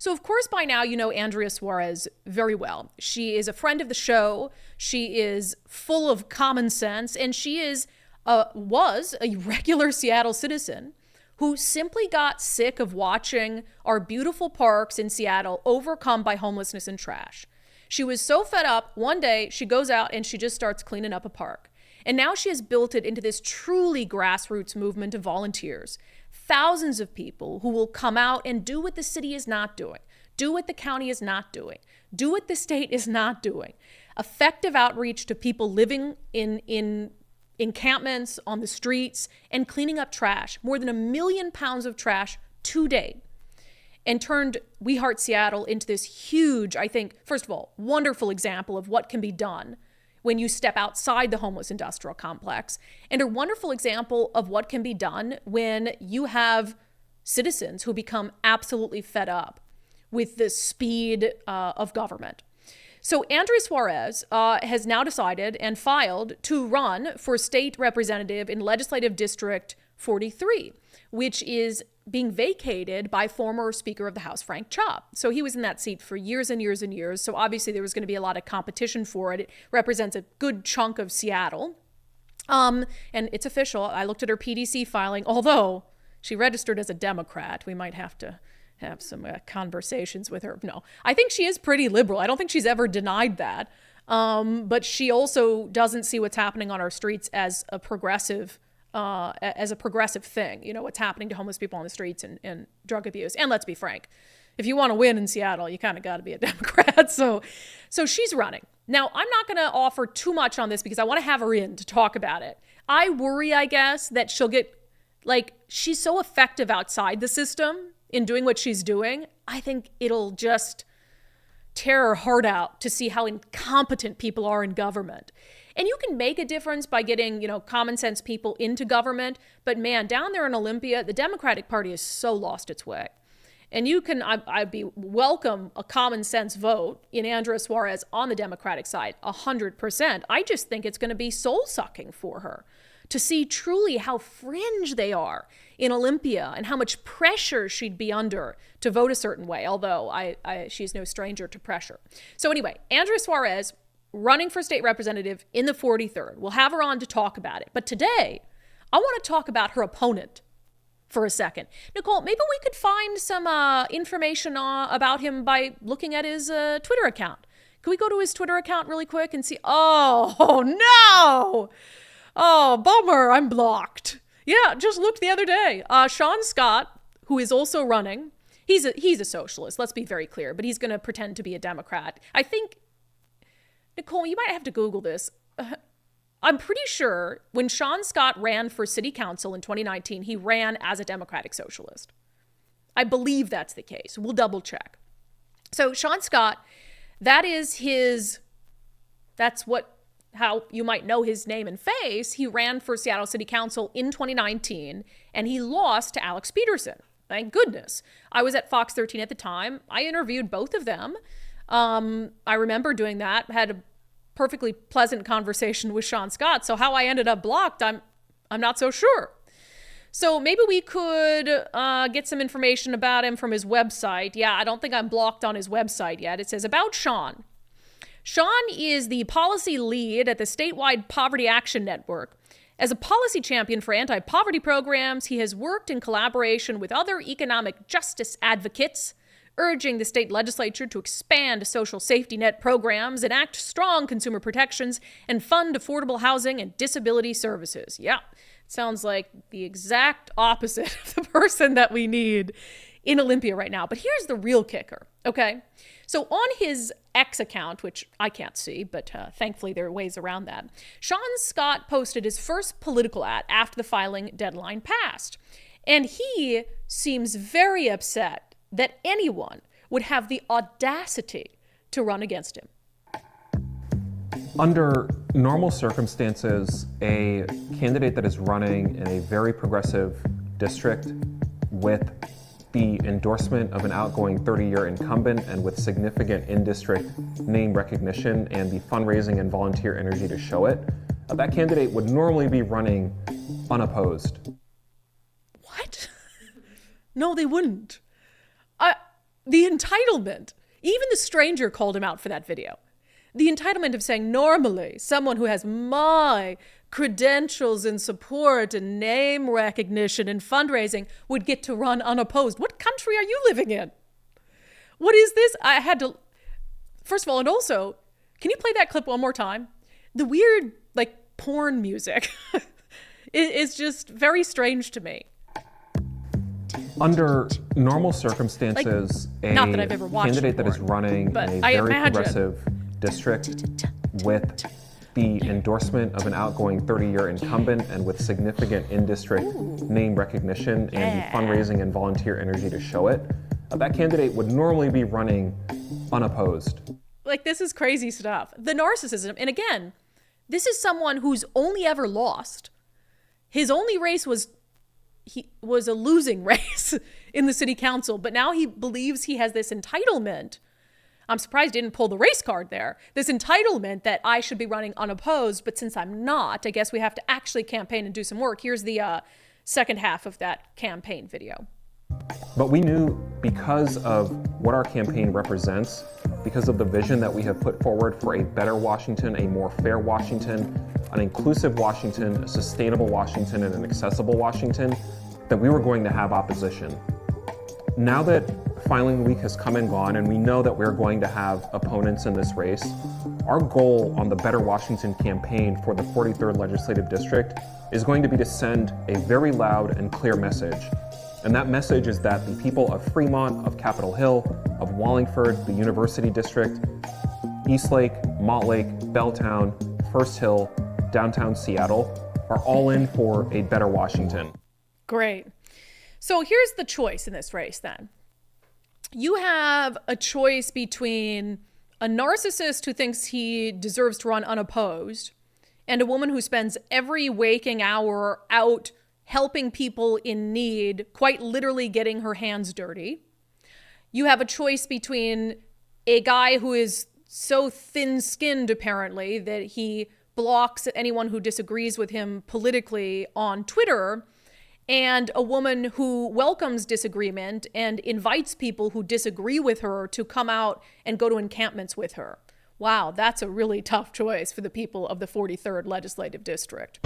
So, of course, by now, you know Andrea Suarez very well. She is a friend of the show. She is full of common sense, and she was a regular Seattle citizen who simply got sick of watching our beautiful parks in Seattle overcome by homelessness and trash. She was so fed up, one day she goes out and she just starts cleaning up a park. And now she has built it into this truly grassroots movement of volunteers. Thousands of people who will come out and do what the city is not doing, do what the county is not doing, do what the state is not doing. Effective outreach to people living in encampments on the streets and cleaning up trash. More than 1 million pounds of trash to date. And turned We Heart Seattle into this huge, I think, first of all, wonderful example of what can be done when you step outside the homeless industrial complex, and a wonderful example of what can be done when you have citizens who become absolutely fed up with the speed of government. So Andrea Suarez has now decided and filed to run for state representative in Legislative District 43, which is being vacated by former Speaker of the House, Frank Chop. So he was in that seat for years and years and years. So obviously there was going to be a lot of competition for it. It represents a good chunk of Seattle. And it's official. I looked at her PDC filing, although she registered as a Democrat. We might have to have some conversations with her. No, I think she is pretty liberal. I don't think she's ever denied that. But she also doesn't see what's happening on our streets as a progressive thing, you know, what's happening to homeless people on the streets and drug abuse. And let's be frank, if you want to win in Seattle, you kind of got to be a Democrat. So she's running. Now, I'm not going to offer too much on this because I want to have her in to talk about it. I worry, I guess, that she'll get, she's so effective outside the system in doing what she's doing. I think it'll just tear her heart out to see how incompetent people are in government. And you can make a difference by getting, you know, common sense people into government. But man, down there in Olympia, the Democratic Party has so lost its way. And you can, I'd be welcome a common sense vote in Andrea Suarez on the Democratic side, 100%. I just think it's going to be soul sucking for her to see truly how fringe they are in Olympia and how much pressure she'd be under to vote a certain way. Although she's no stranger to pressure. So anyway, Andrea Suarez running for state representative in the 43rd. We'll have her on to talk about it. But today, I want to talk about her opponent for a second. Nicole, maybe we could find some information about him by looking at his Twitter account. Can we go to his Twitter account really quick and see? Oh no! Oh, bummer, I'm blocked. Yeah, just looked the other day. Sean Scott, who is also running, he's a socialist, let's be very clear, but he's going to pretend to be a Democrat. I think, Nicole, you might have to Google this. I'm pretty sure when Sean Scott ran for city council in 2019, he ran as a Democratic Socialist. I believe that's the case. We'll double check. So Sean Scott, that's how you might know his name and face. He ran for Seattle City Council in 2019, and he lost to Alex Peterson. Thank goodness. I was at Fox 13 at the time. I interviewed both of them. I remember doing that, had a perfectly pleasant conversation with Sean Scott. So how I ended up blocked, I'm not so sure. So maybe we could get some information about him from his website. Yeah, I don't think I'm blocked on his website yet. It says about Sean. Sean is the policy lead at the statewide Poverty Action Network. As a policy champion for anti-poverty programs, he has worked in collaboration with other economic justice advocates, urging the state legislature to expand social safety net programs, enact strong consumer protections, and fund affordable housing and disability services. Yeah, sounds like the exact opposite of the person that we need in Olympia right now. But here's the real kicker, okay? So on his X account, which I can't see, but thankfully there are ways around that, Sean Scott posted his first political ad after the filing deadline passed. And he seems very upset that anyone would have the audacity to run against him. Under normal circumstances, a candidate that is running in a very progressive district with the endorsement of an outgoing 30-year incumbent and with significant in-district name recognition and the fundraising and volunteer energy to show it, that candidate would normally be running unopposed. What? No, they wouldn't. The entitlement, even the stranger called him out for that video. The entitlement of saying, normally, someone who has my credentials and support and name recognition and fundraising would get to run unopposed. What country are you living in? What is this? I had to, first of all, and also, can you play that clip one more time? The weird, like, porn music is just very strange to me. Under normal circumstances, not that I've ever watched candidate that is porn, running but in a I very imagine. progressive district with the endorsement of an outgoing 30-year incumbent and with significant in-district name recognition and the fundraising and volunteer energy to show it, that candidate would normally be running unopposed. Like, this is crazy stuff. The narcissism, and again, this is someone who's only ever lost. His only race was a losing race in the city council, but now he believes he has this entitlement. I'm surprised he didn't pull the race card there. This entitlement that I should be running unopposed, but since I'm not, I guess we have to actually campaign and do some work. Here's the second half of that campaign video. But we knew, because of what our campaign represents, because of the vision that we have put forward for a better Washington, a more fair Washington, an inclusive Washington, a sustainable Washington, and an accessible Washington, that we were going to have opposition. Now that filing week has come and gone, and we know that we're going to have opponents in this race, our goal on the Better Washington campaign for the 43rd Legislative District is going to be to send a very loud and clear message. And that message is that the people of Fremont, of Capitol Hill, of Wallingford, the University District, Eastlake, Montlake, Belltown, First Hill, downtown Seattle are all in for a better Washington. Great. So here's the choice in this race then. You have a choice between a narcissist who thinks he deserves to run unopposed and a woman who spends every waking hour out helping people in need, quite literally getting her hands dirty. You have a choice between a guy who is so thin-skinned, apparently, that he blocks anyone who disagrees with him politically on Twitter, and a woman who welcomes disagreement and invites people who disagree with her to come out and go to encampments with her. Wow, that's a really tough choice for the people of the 43rd Legislative District.